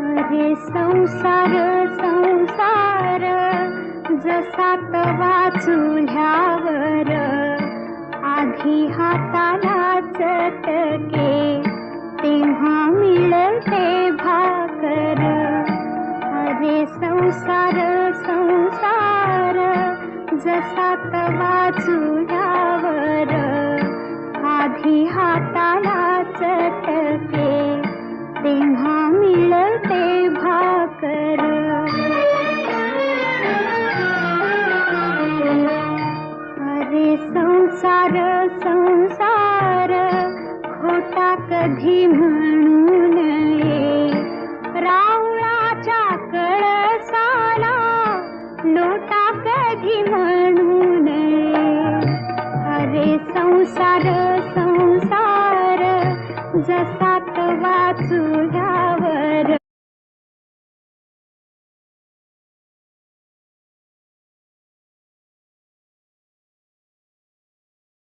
अरे संसार संसार जसा तवा चुल्यावर आधी हाताला चटके तेव्हा मिळते भाकर. अरे संसार संसार जसा तवा चुल्यावर आधी हाताला चटके तेव्हा मिळते भाकर. अरे संसार संसार खोटा कधी म्हणू नये, रावळाच्या कळसाला लोटा कधी म्हणू नये. अरे संसार संसार जसा तवा चुल्यावर